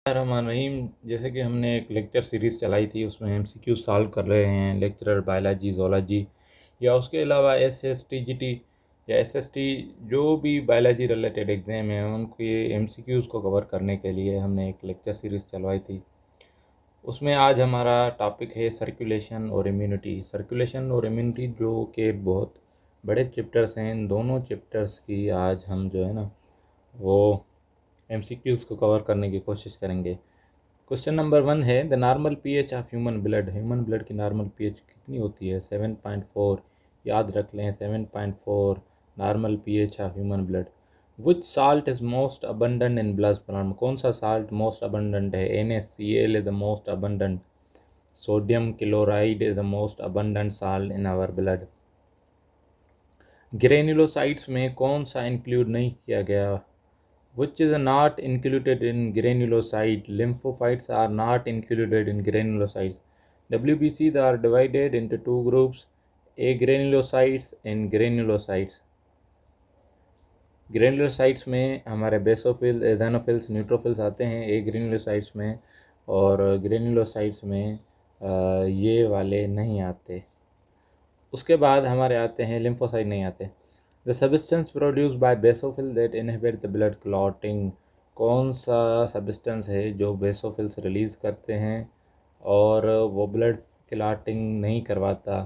रहीम। जैसे कि हमने एक लेक्चर सीरीज़ चलाई थी, उसमें एमसीक्यू सॉल्व कर रहे हैं लेक्चरर बायोलॉजी जोलॉजी या उसके अलावा एसएसटी जीटी या एसएसटी जो भी बायोलॉजी रिलेटेड एग्ज़ाम है उनके एमसीक्यूज़ को कवर करने के लिए हमने एक लेक्चर सीरीज़ चलवाई थी। उसमें आज हमारा टॉपिक है सर्कुलेशन और इम्यूनिटी। सर्कुलेशन और इम्यूनिटी जो कि बहुत बड़े चैप्टर्स हैं, इन दोनों चैप्टर्स की आज हम जो है ना वो एमसीक्यूज़ को कवर करने की कोशिश करेंगे। क्वेश्चन नंबर 1 है, the normal pH of human blood. Human blood की नॉर्मल पीएच कितनी होती है? 7.4। याद रख लें, 7.4 normal pH of human blood. Which salt is most abundant in blood plasma. कौन सा साल्ट मोस्ट अबंडेंट है? NaCl is the most abundant. Sodium chloride is the most abundant salt in our blood. Granulocytes में कौन सा include नहीं किया गया? Which is not included in granulocyte. Lymphocytes are not included in granulocytes. WBCs are divided into two groups, agranulocytes and granulocytes. Granulocytes में हमारे basophil, एथेनोफिल्स, neutrophils आते हैं एग्रेनुलोसाइट्स में, और ग्रेनुलोसाइट्स में ये वाले नहीं आते। उसके बाद हमारे आते हैं लिम्फोसाइट, नहीं आते। The substance produce by basophil that inhibit the blood clotting. कौन सा सब्सटेंस है जो बेसोफिल्स रिलीज़ करते हैं और वो ब्लड क्लॉटिंग नहीं करवाता?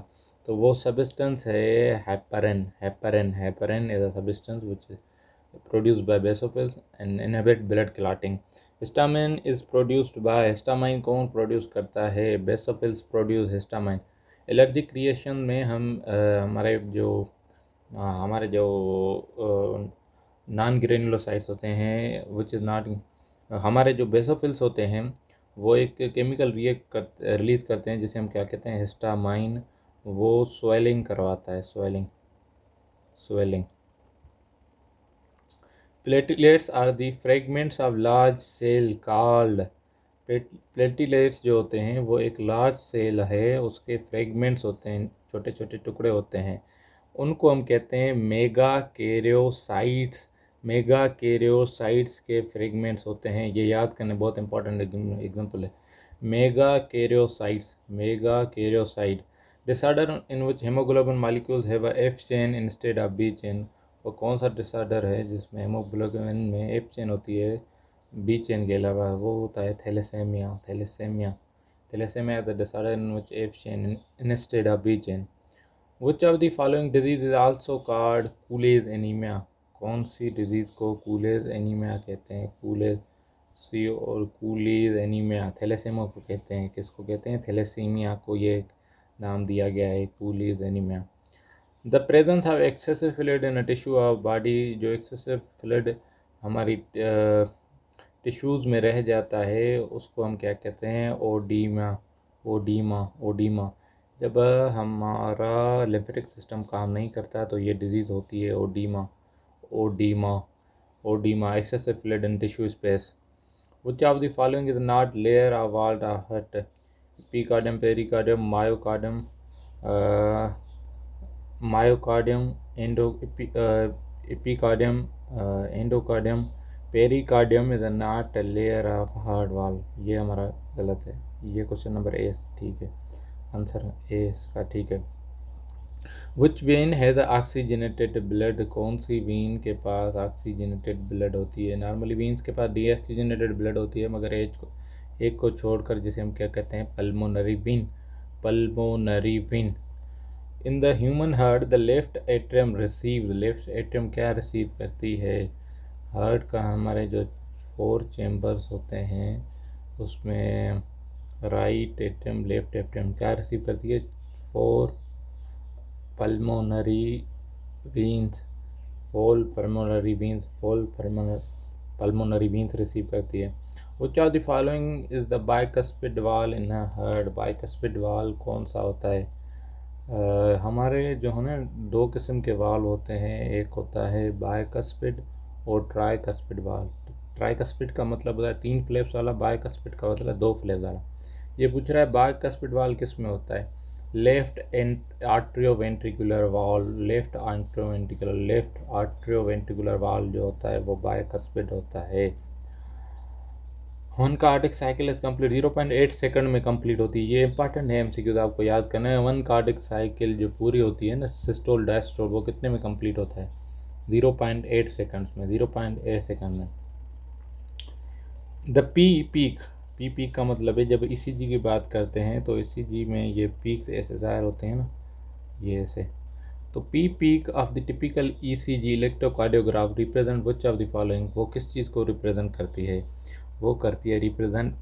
तो वो सब्सटेंस है heparin. Heparin is a substance which is produced by basophils and inhibit blood clotting. Histamine is produced by, histamine कौन प्रोड्यूस करता है? Basophils produce histamine. Allergy creation में हमारे जो नॉन ग्रेनुलोसाइट्स होते हैं, विच इज़ नॉट, हमारे जो बेसोफिल्स होते हैं वो एक केमिकल रिलीज़ करते हैं जिसे हम क्या कहते हैं? हिस्टामाइन। वो स्वेलिंग करवाता है, swelling. Platelets are the fragments of large cell called. Platelets जो होते हैं वो एक लार्ज सेल है, उसके फ्रेगमेंट्स होते हैं, छोटे छोटे टुकड़े होते हैं, उनको हम कहते हैं मेगा कैरियोसाइट्स। मेगा कैरियोसाइट्स के फ्रेगमेंट्स होते हैं, ये याद करने बहुत इंपॉर्टेंट एग्जांपल है। Megakaryocyte disorder in which hemoglobin molecules have a F chain instead of B chain. वो कौन सा डिसऑर्डर है जिसमें हेमोग्लोबिन में एफ चेन होती है बी चेन के अलावा? वो होता है thalassemia. Thalassemia the disorder in which F chain instead of B chain. Which of the following disease is also called Cooley's anaemia. कौन सी डिजीज़ को कूलेज एनीमिया कहते हैं? कूलेज एनीमिया। थैलेसेमिया को कहते हैं, किसको कहते हैं? थैलेसीमिया को ये नाम दिया गया है, Cooley's anaemia. The presence of excessive fluid in a tissue of body. जो एक्सेसिव फ्लूइड हमारी टिश्यूज़ में रह जाता है उसको हम क्या कहते हैं? ओडीमा। जब हमारा लिम्फेटिक सिस्टम काम नहीं करता तो ये डिजीज़ होती है ओडीमा। Excessive fluid in tissue space. Which of the following is not layer of valve of heart? Epicardium, pericardium, myocardium, epicardium, endocardium. Pericardium is not a layer of heart wall. ये हमारा गलत है, ये क्वेश्चन नंबर ए ठीक है, answer A इसका ठीक है। Which when has oxygenated blood. कौन सी वेन के पास ऑक्सीजनेटेड ब्लड होती है? नॉर्मली वेन्स के पास डीऑक्सीजनेटेड ब्लड होती है, मगर एक को छोड़कर, जिसे हम क्या कहते हैं? Pulmonary vein. In the human heart the left atrium receive. Left atrium क्या रिसीव करती है? हार्ट का हमारे जो 4 चैम्बर्स होते हैं उसमें राइट एट्रियम, लेफ्ट एट्रियम क्या रिसीव करती है? 4 पल्मोनरी वेन्स रिसीव करती है। विच of the following is the bicuspid valve in a heart. Bicuspid valve कौन सा होता है? हमारे जो है ना 2 किस्म के वाल होते हैं, एक होता है बाइकस्पिड और ट्राइकस्पिड वाल। ट्राइकस्पिड का मतलब होता है 3 फ्लैप्स वाला, बाइकस्पिड का मतलब 2 फ्लैप्स वाला। ये पूछ रहा है बाइकस्पिड वाल किस में होता है? लेफ्ट आर्ट्रियोवेंट्रिकुलर वाल जो होता है वो बाइकस्पिड होता है। One cardiac cycle is complete 0.8 second में कंप्लीट होती है। ये इंपॉर्टेंट है, एमसीक्यू आपको याद करना है। वन कार्डिक साइकिल जो पूरी होती है ना, सिस्टोल डायस्टोल, वो कितने में कंप्लीट होता है? 0.8 सेकंड्स में, 0.8 सेकंड में। द पीक, पीक का मतलब है, जब ईसीजी की बात करते हैं तो ईसीजी में ये पीक्स ऐसे ज़ाहिर होते हैं ना, ये ऐसे। तो peak of the typical ECG electrocardiograph represent which of the following, वो किस चीज़ को रिप्रेजेंट करती है? वो करती है रिप्रेजेंट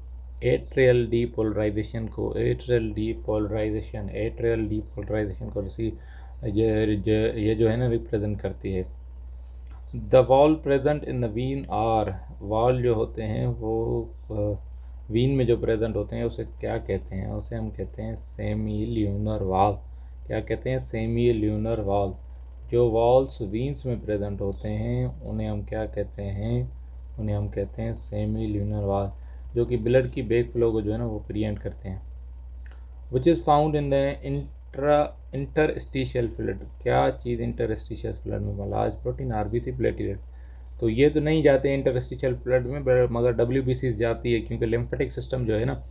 एट्रियल डीपोलराइजेशन को, एट्रियल डीपोलराइजेशन को ये जो है ना रिप्रेजेंट करती है। The valve present in the vein are, valve जो होते हैं वो वीन में जो प्रेजेंट होते हैं उसे क्या कहते हैं? उसे हम कहते हैं सेमी ल्यूनर वॉल। क्या कहते हैं? Semi lunar wall. जो वॉल्स वीन्स में प्रेजेंट होते हैं उन्हें हम क्या कहते हैं? उन्हें हम कहते हैं सेमी ल्यूनर वॉल, जो कि ब्लड की बैक फ्लो को जो है ना वो प्रिवेंट करते हैं। Which is found in the interstitial fluid, क्या चीज़ इंटरस्टिशियल फ्लूइड में? मलाज, प्रोटीन, आरबीसी, प्लेटलेट। तो ये तो नहीं जाते इंटरस्टिशियल फ्लूइड में, मगर डब्ल्यूबीसी जाती है, क्योंकि लिम्फेटिक सिस्टम जो है ना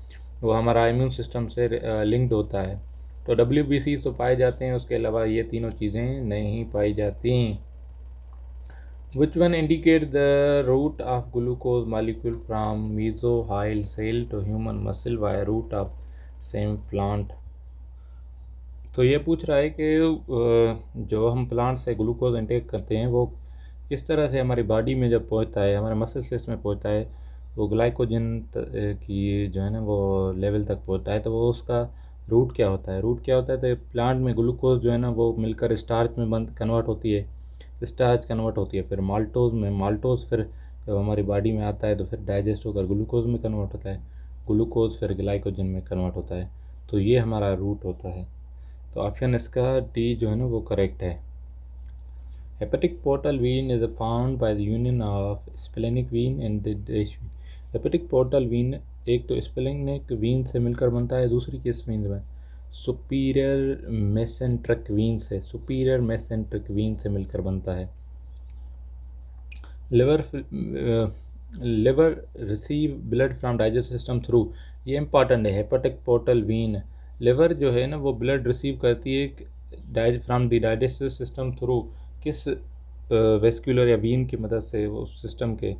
वो हमारा इम्यून सिस्टम से लिंक्ड होता है। तो डब्ल्यूबीसी तो पाए जाते हैं, उसके अलावा ये तीनों चीज़ें नहीं पाई जाती। Which one indicate the route of glucose molecule from mesophyll cell to human muscle via route of same plant? तो ये पूछ रहा है कि जो हम प्लांट से ग्लूकोज इंटेक करते हैं वो किस तरह से हमारी बॉडी में जब पहुंचता है, हमारे मसल सिस्टम में पहुंचता है, वो ग्लाइकोजन की जो है ना वो लेवल तक पहुंचता है, तो वो उसका रूट क्या होता है? रूट क्या होता है? तो प्लांट में ग्लूकोज जो है ना वो मिलकर स्टार्च में कन्वर्ट होती है, स्टार्च कन्वर्ट होती है, फिर माल्टोज में, माल्टोज फिर जब हमारी बॉडी में आता है तो फिर डाइजेस्ट होकर ग्लूकोज में कन्वर्ट होता है, ग्लूकोज फिर ग्लाइकोजन में कन्वर्ट होता है। तो ये हमारा रूट होता है। तो ऑप्शन इसका डी जो है ना वो करेक्ट है। Hepatic portal vein is found by the union of splenic vein and the dash vein. Hepatic portal vein एक तो स्प्लेनिक वीन से मिलकर बनता है, दूसरी किस वीन से? सुपीरियर मेसेंट्रिक वीन से, सुपीरियर मेसेंट्रिक वीन से मिलकर बनता है। Liver receive blood from digestive system through, ये इंपॉर्टेंट है। हेपेटिक पोर्टल वीन, लिवर जो है ना वो ब्लड रिसीव करती है from the digestive system through, किस वेस्कुलर या वीन की मदद से, वो सिस्टम के।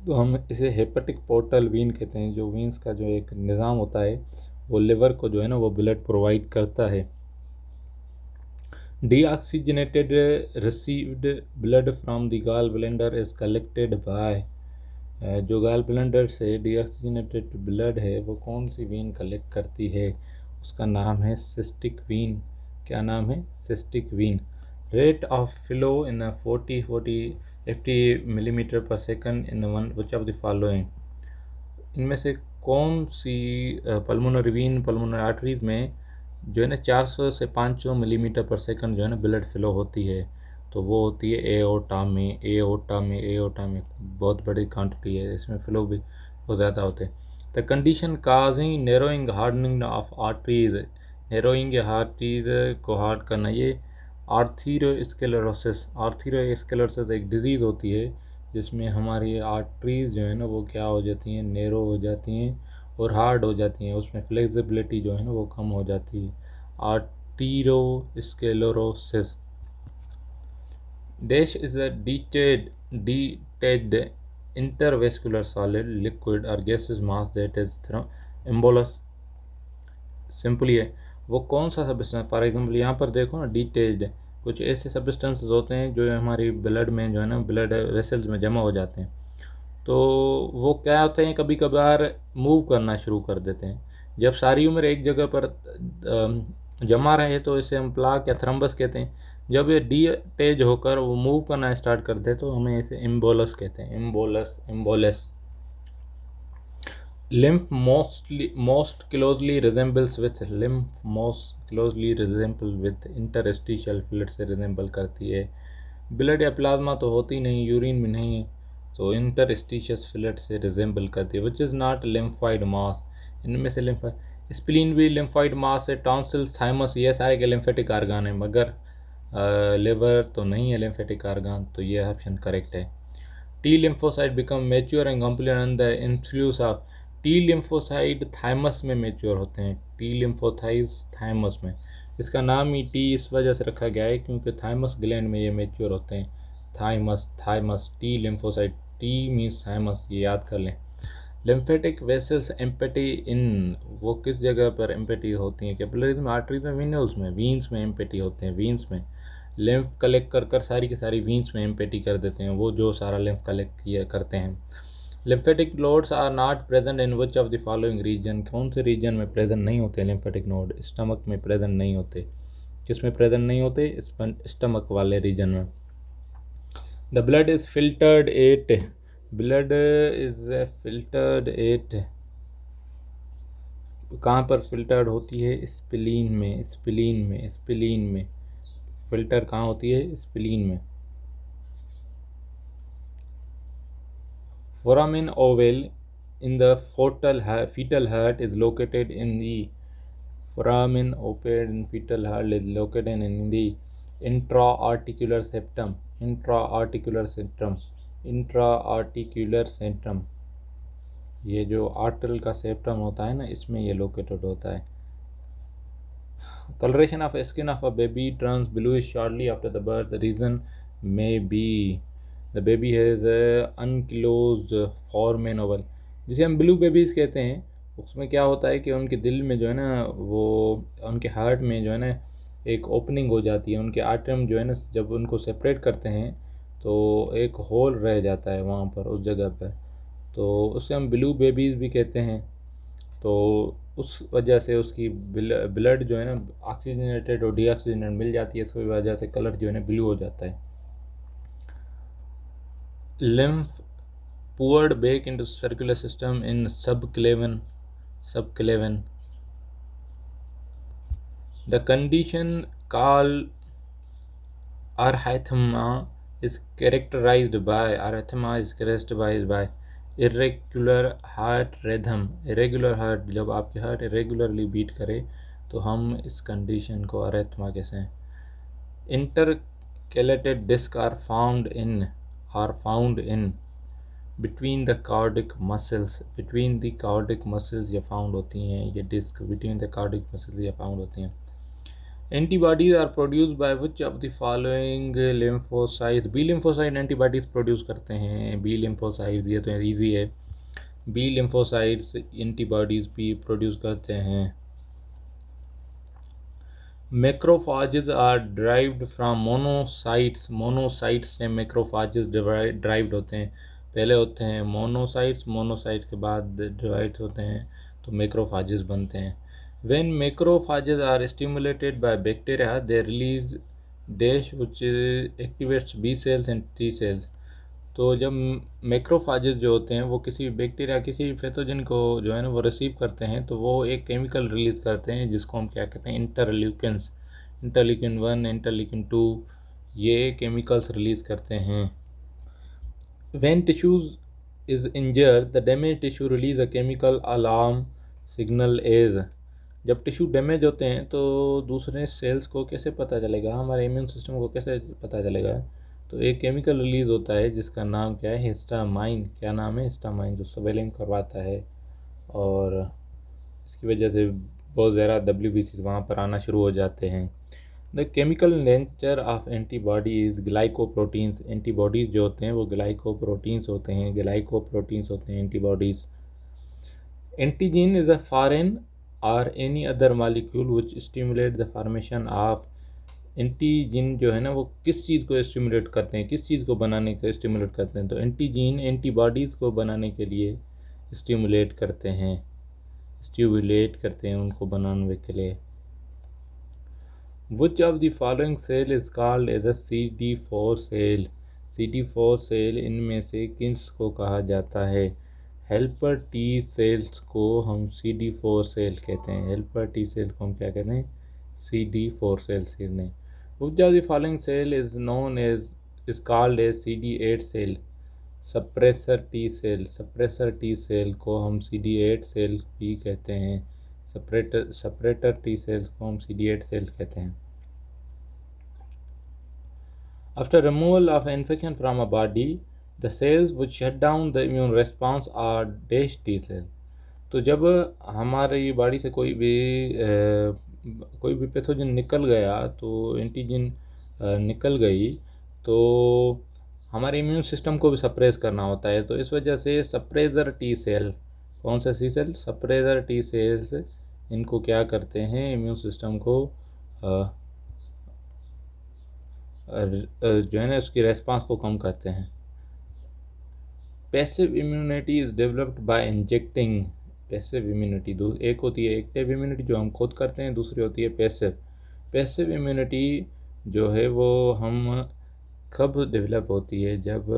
तो हम इसे हेपेटिक पोर्टल वीन कहते हैं। जो वीन्स का जो एक निज़ाम होता है वो लिवर को जो है ना वो ब्लड प्रोवाइड करता है। Deoxygenated received blood from the gall bladder is collected by, जो गॉल ब्लेंडर से डीऑक्सीजनेटेड ब्लड है वो कौन सी वीन कलेक्ट करती है? उसका नाम है सिस्टिक वीन। क्या नाम है? Cystic vein. Rate of flow in 50 millimetre per second in one which of the following, इनमें से कौन सी पल्मोनरी वीन, पल्मोनरी आर्टरीज में जो है ना 400 से 500 मिलीमीटर पर सेकंड जो है ना ब्लड फ्लो होती है? तो वो होती है एओर्टा में। एओर्टा में बहुत बड़ी क्वांटिटी है, इसमें फ्लो भी बहुत ज़्यादा होते हैं। The condition causing narrowing hardening of arteries, narrowing या आर्टरीज को हार्ड करना, ये आर्थीरोस्क्लेरोसिस। आर्थीरोस्क्लेरोसिस एक डिजीज़ होती है जिसमें हमारी आर्टरीज जो है ना वो क्या हो जाती हैं? नैरो हो जाती हैं और हार्ड हो जाती हैं, उसमें फ्लेक्सिबिलिटी जो है ना वो कम हो जाती है। Arteriosclerosis. Dash is a detached intervascular solid liquid or gaseous mass that is embolus। Simply है, वो कौन सा सब्सटेंस? फॉर एग्जांपल यहाँ पर देखो ना, डिटेच्ड, कुछ ऐसे सब्सटेंसेस होते हैं जो हमारी ब्लड में जो है ना ब्लड वेसल्स में जमा हो जाते हैं, तो वो क्या होते हैं कभी कभार मूव करना शुरू कर देते हैं। जब सारी उम्र एक जगह पर जमा रहे तो इसे हम प्लाक या थ्रम्बस कहते हैं। जब ये डिटेच होकर वो मूव करना स्टार्ट कर दे तो हमें इसे एम्बोलस कहते हैं। Embolus. lymph most closely resembles with interstitial fluid से resemble करती है। ब्लड या प्लाज्मा तो होती नहीं, यूरिन में नहीं है, तो इंटरस्टिशियस फ्लूइड से रिजेंबल करती है। विच इज़ नॉट लिम्फॉइड मास, इनमें से लिम्फॉइड, स्प्लीन भी लिम्फॉइड मास है, टॉन्सिल्स, थाइमस, ये सारे के लिम्फेटिक आर्गान है, मगर लिवर तो नहीं है लिम्फेटिक आर्गान, तो ये ऑप्शन करेक्ट है। T lymphocyte become mature and complete under influence of T lymphocyte thymus में mature होते हैं। T lymphocytes thymus में, इसका नाम ही T इस वजह से रखा गया है क्योंकि thymus gland में ये mature होते हैं। thymus T lymphocyte, T means thymus, ये याद कर लें। लिम्फेटिक वेसल्स एम्पेटी इन, वो किस जगह पर एम्पेटी होती हैं? कैपिलरीज में, आर्टरीज में, वीनल्स में? वीन्स में एम्पेटी होते हैं, वीन्स में। लिम्फ कलेक्ट कर कर सारी की सारी वीन्स में एम्पेटी कर देते हैं, वो जो सारा लिम्फ कलेक्ट किया करते हैं। Lymphatic nodes are not present in which of the following region, कौन से रीजन में प्रेजेंट नहीं होते लिम्फेटिक नोड? स्टमक में प्रेजेंट नहीं होते। किस में प्रेजेंट नहीं होते? स्टमक वाले रीजन में। The blood is filtered at, blood is filtered at, कहाँ पर फिल्टर्ड होती है? स्प्लीन में, स्प्लीन में, स्प्लीन में फिल्टर कहाँ होती है? स्प्लीन में। Foramen Oval in the fetal heart is located in the foramen open in fetal heart is located in the intra-articular septum, intra-articular septum, intra-articular septum, ये जो आर्टल का सेप्टम होता है ना, इसमें ये लोकेटेड होता है। Coloration of skin of a baby turns bluish shortly after the birth. The reason may be the baby has a unclosed foramen oval, जिसे हम ब्लू बेबीज़ कहते हैं। उसमें क्या होता है कि उनके दिल में जो है ना, वो उनके हार्ट में जो है ना एक ओपनिंग हो जाती है, उनके आर्टम जो है ना, जब उनको सेपरेट करते हैं तो एक होल रह जाता है वहाँ पर, उस जगह पर, तो उसे हम ब्लू बेबीज़ भी कहते हैं। तो उस वजह से उसकी ब्लड जो है ना ऑक्सीजनेटेड और डीऑक्सीजनेटेड मिल जाती है, इसकी वजह से कलर जो है ना ब्लू हो जाता है। Lymph poured back into circular system in subclavian. The condition called arrhythmia is characterized by irregular heart rhythm. irregular heart, जब आपकी हार्ट irregularly बीट करे तो हम इस कंडीशन को अरेथमा कहते हैं। intercalated discs are found in between the cardiac muscles, between the cardiac muscles ये फाउंड होती हैं, ये disc between the cardiac muscles ये फाउंड होती हैं। Antibodies are produce by which of the following lymphocytes? B lymphocyte antibodies produce करते हैं। B lymphocytes, ये तो ईजी है, बी लिम्फोसाइट्स एंटीबॉडीज भी प्रोड्यूस करते हैं। Macrophages are derived from monocytes, monocytes से मैक्रोफाजेस ड्राइव्ड होते हैं। पहले होते हैं मोनोसाइट्स, मोनोसाइट्स के बाद डिवाइड होते हैं तो मैक्रोफाजेस बनते हैं। When macrophages are stimulated by bacteria, they release dash which activates B cells and T cells. तो जब मैक्रोफाजेस जो होते हैं वो किसी बैक्टीरिया, किसी भी पैथोजन को जो है ना वो रिसीव करते हैं, तो वो एक केमिकल रिलीज़ करते हैं जिसको हम क्या कहते हैं? इंटरल्यूकिन्स, इंटरल्यूकिन 1, इंटरल्यूकिन 2, ये केमिकल्स रिलीज़ करते हैं। When tissues is injured, the damaged tissue release a chemical alarm signal as, जब टिश्यू डैमेज होते हैं तो दूसरे सेल्स को कैसे पता चलेगा, हमारे इम्यून सिस्टम को कैसे पता चलेगा? तो एक केमिकल रिलीज़ होता है जिसका नाम क्या है? हिस्टामाइन। क्या नाम है? हिस्टामाइन, जो स्वेलिंग करवाता है और इसकी वजह से बहुत ज़्यादा WBC वहाँ पर आना शुरू हो जाते हैं। The chemical nature of antibody is glycoproteins. Antibodies जो होते हैं वो ग्लाइकोप्रोटीन्स होते हैं, ग्लाइकोप्रोटीन्स होते हैं antibodies. एंटीजीन is a foreign or any other molecule which stimulate the formation of, एंटीजीन जो है ना वो किस चीज़ को स्टिमुलेट करते हैं, किस चीज़ को बनाने का स्टिमुलेट करते हैं? तो एंटीजीन एंटीबॉडीज़ को बनाने के लिए स्टिमुलेट करते हैं, उनको बनाने के लिए। Which of the following cell is called as a CD4 cell? CD4 cell इनमें से किस को कहा जाता है? हेल्पर टी सेल्स को हम CD4 सेल कहते हैं। हेल्पर टी सेल्स को हम क्या कहते हैं? CD4 सेल्स कहते हैं। Which of the following cell is known as is called as CD8 cell? Suppressor T cell, suppressor T cell को हम CD8 सेल भी कहते हैं। सेपरेटर टी सेल्स को हम CD8 सेल्स कहते हैं। After removal of infection from a body, the cells which shut down the immune response are dash T cell. तो जब हमारी बॉडी से कोई भी पैथोजन निकल गया, तो एंटीजन निकल गई, तो हमारे इम्यून सिस्टम को भी सप्रेस करना होता है। तो इस वजह से सप्रेजर टी सेल, कौन सा टी सेल, सप्रेजर टी सेल्स, इनको क्या करते हैं, इम्यून सिस्टम को जो है ना उसकी रेस्पॉन्स को कम करते हैं। Passive immunity is developed by injecting. Passive immunity एक होती है एक्टिव इम्यूनिटी जो हम खुद करते हैं, दूसरी होती है पैसिव। पैसिव इम्यूनिटी जो है वो हम कब डेवलप होती है, जब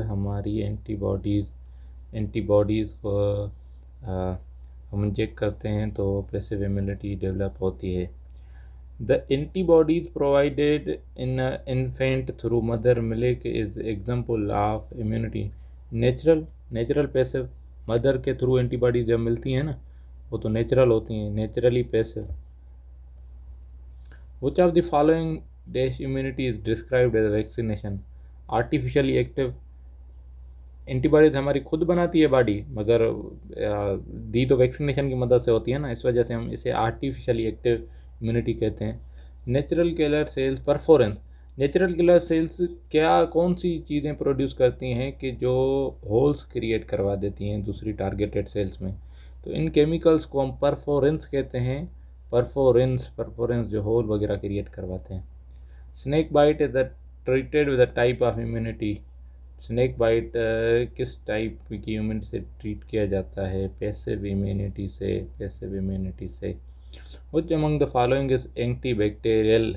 हमारी एंटीबॉडीज़ को हम इंजेक्ट करते हैं तो पैसिव इम्यूनिटी डेवलप होती है। The antibodies provided in infant through mother milk is example of immunity. Natural passive, mother के थ्रू एंटीबॉडीज जब मिलती हैं ना, वो तो नेचुरल होती हैं, naturally passive. Which of the following dash immunity is described as vaccination. Artificially active antibodies हमारी खुद बनाती है बॉडी, मगर दी तो वैक्सीनेशन की मदद से होती है ना, इस वजह से हम इसे आर्टिफिशियली एक्टिव इम्यूनिटी कहते हैं। Natural killer cells perforins. Natural killer cells कौन सी चीज़ें प्रोड्यूस करती हैं कि जो होल्स क्रिएट करवा देती हैं दूसरी टारगेटेड सेल्स में, तो इन केमिकल्स को हम परफोरेंस कहते हैं। परफोरेंस जो होल वगैरह क्रिएट करवाते हैं। Snake bite is treated with a type of immunity. Snake bite किस टाइप की इम्यूनिटी से ट्रीट किया जाता है, पैसिव इम्यूनिटी से। Which among the following is antibacterial?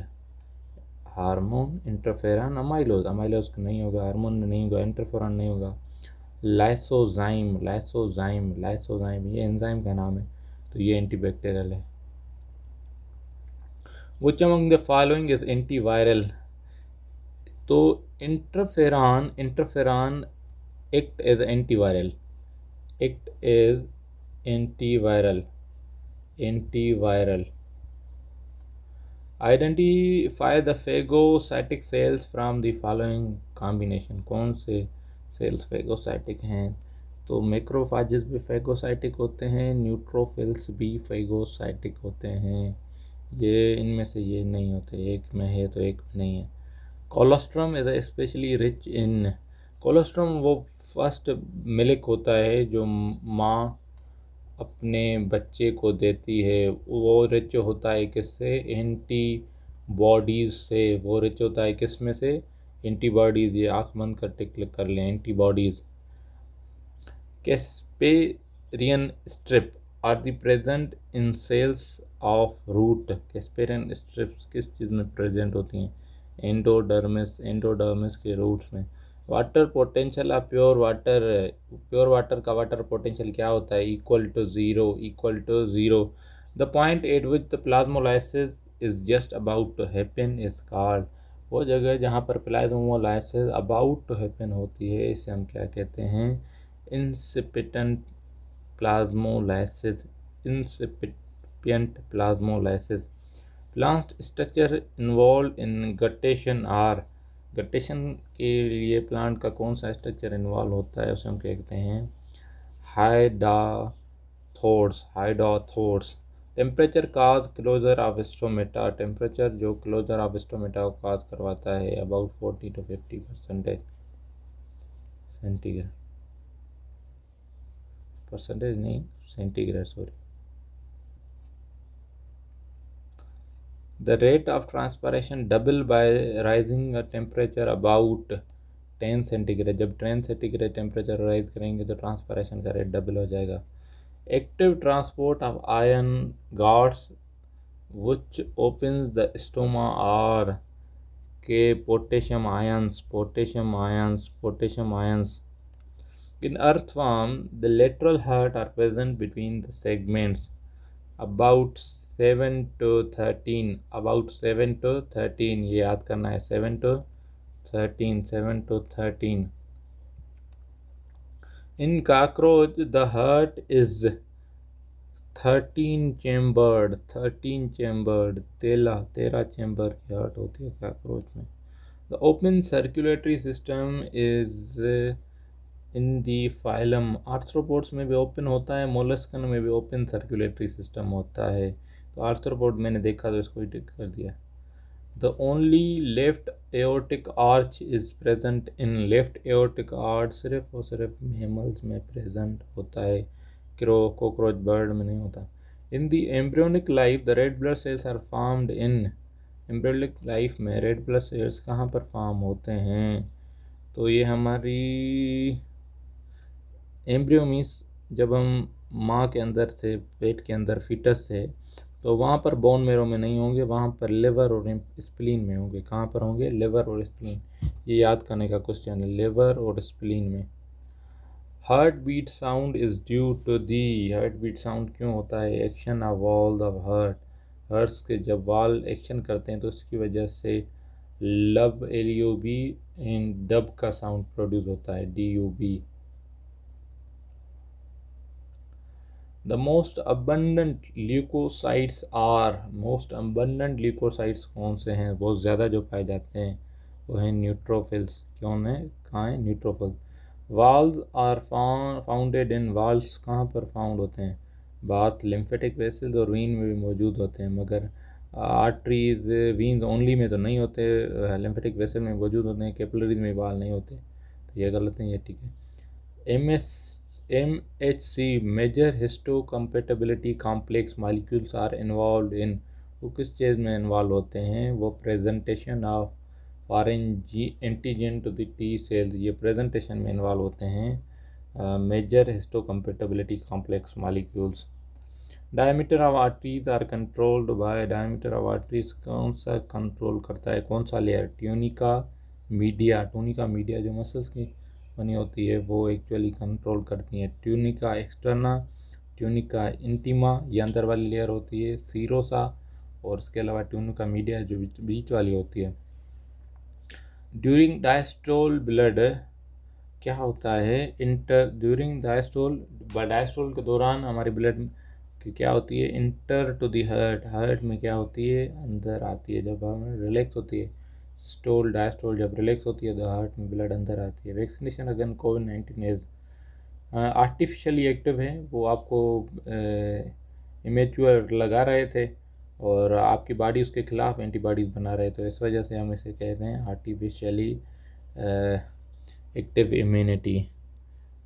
Hormone, interferon, amylose नहीं होगा, हार्मोन नहीं होगा, इंटरफेरॉन नहीं होगा। लाइसोजाइम ये एंजाइम का नाम है, तो ये एंटीबैक्टीरियल है। Which among the following is antiviral? तो interferon act as antiviral. Identify the phagocytic cells from the following combination. कौन से सेल्स फेगोसाइटिक हैं, तो मैक्रोफेजेस भी फेगोसाइटिक होते हैं, न्यूट्रोफिल्स भी फेगोसाइटिक होते हैं। ये इनमें से ये नहीं होते, एक में है तो एक में नहीं है। Colostrum is specially rich in. Colostrum वो फर्स्ट मिल्क होता है जो माँ अपने बच्चे को देती है, वो रिच होता है किससे, एंटीबॉडीज़ से। वो रिच होता है किस में से, एंटीबॉडीज़। ये आँख बंद कर टिक कर लें, antibodies. Casparian strip are the present in cells of root. Casparian strips किस चीज़ में प्रेजेंट होती हैं, एंडोडर्मिस के रूट्स में। Water potential of pure water का वाटर पोटेंशियल क्या होता है, equal to zero. The point at which the plasmolysis is just about to happen is called. वो जगह जहाँ पर प्लाज्मोलाइसिस अबाउट टू हैपन होती है, इसे हम क्या कहते हैं, incipient plasmolysis. Plant structure involve in guttation are. Guttation के लिए प्लांट का कौन सा स्ट्रक्चर इन्वॉल्व होता है, उसे हम कहते हैं hydathodes. Temperature cause closure of stomata. Temperature जो क्लोजर ऑफ स्टोमेटा को काज करवाता है अबाउट 40 to 50% सेंटीग्रेड, परसेंटेज नहीं centigrade sorry. The rate of transpiration double by rising a temperature about 10 centigrade. जब 10 सेंटीग्रेड टेम्परेचर राइज करेंगे तो transpiration का rate double हो जाएगा। Active transport of ion guards which opens the stoma are K potassium ions. In earthworm, the lateral heart are present between the segments about 7 to 13। ये याद करना है, 7 to 13। In cockroach, the heart is 13 chambered। 13 chamber की heart होती है cockroach में। The open circulatory system is in the phylum arthropods में भी ओपन होता है, मोलस्कन में भी ओपन सर्कुलेटरी सिस्टम होता है। तो आर्थ्रोपोड मैंने देखा तो इसको ही टिक कर दिया। The only left aortic arch is present in left aortic arch सिर्फ और सिर्फ मैमल्स में प्रेजेंट होता है, कॉकरोच बर्ड में नहीं होता। In the embryonic life the red blood cells are formed in, embryonic life में रेड ब्लड सेल्स कहाँ पर फॉर्म होते हैं? तो ये हमारी एम्ब्रियो मीन्स जब हम माँ के अंदर से, पेट के अंदर फीटस से, तो वहाँ पर बोन मेरो में नहीं होंगे, वहाँ पर लिवर और स्प्लीन में होंगे। कहाँ पर होंगे? लिवर और स्प्लीन। ये याद करने का क्वेश्चन है, लिवर और स्प्लीन में। Heart beat sound is due to the, heart beat sound क्यों होता है? Action of valve of heart, hearts के जब वाल एक्शन करते हैं तो उसकी वजह से लब LUB इन डब का साउंड प्रोड्यूस होता है, DUB। The most abundant leucocytes are, most abundant leucocytes कौन से हैं? बहुत ज़्यादा जो पाए जाते हैं वो हैं न्यूट्रोफिल्स। कौन है? कहाँ है? Neutrophil. Valves are founded in, valves कहाँ पर फाउंड होते हैं? बाथ, लिम्फेटिक वेसल्स और वीन में भी मौजूद होते हैं, मगर आर्टरीज वीन्स ओनली में तो नहीं होते, लिम्फेटिक वेसल में मौजूद होते हैं, कैपिलरीज में बाल नहीं होते। तो ये गलत है, ये ठीक है। MHC major histocompatibility complex molecules are involve in, वो किस चीज़ में इन्वॉल्व होते हैं? वो presentation of foreign antigen to the T cells, ये प्रेजेंटेशन में इन्वॉल्व होते हैं major histocompatibility complex molecules. Diameter of arteries are controlled by, diameter of arteries कौन सा कंट्रोल करता है? कौन सा layer? Tunica media, tunica media जो मसल्स की बनी होती है वो एक्चुअली कंट्रोल करती है। ट्यूनिका एक्सटर्ना, ट्यूनिका इंटीमा ये अंदर वाली लेयर होती है, सीरोसा, और उसके अलावा ट्यूनिका मीडिया जो बीच वाली होती है। ड्यूरिंग डायस्टोल ब्लड क्या होता है? ड्यूरिंग डायस्टोल, डायस्टोल के दौरान हमारे ब्लड की क्या होती है? Enter to the heart, heart में क्या होती है? अंदर आती है। जब हम रिलैक्स होती है स्टोल डायस्टोल, जब रिलैक्स होती है तो हार्ट में ब्लड अंदर आती है। Vaccination again covid is artificially active है, वो आपको इमेच्योर लगा रहे थे और आपकी बॉडी उसके खिलाफ एंटीबॉडीज़ बना रहे, तो इस वजह से हम इसे कहते हैं artificially active immunity.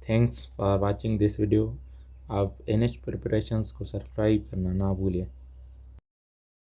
Thanks for watching this video. आप NH प्रिपरेशंस को सब्सक्राइब करना ना भूलिए।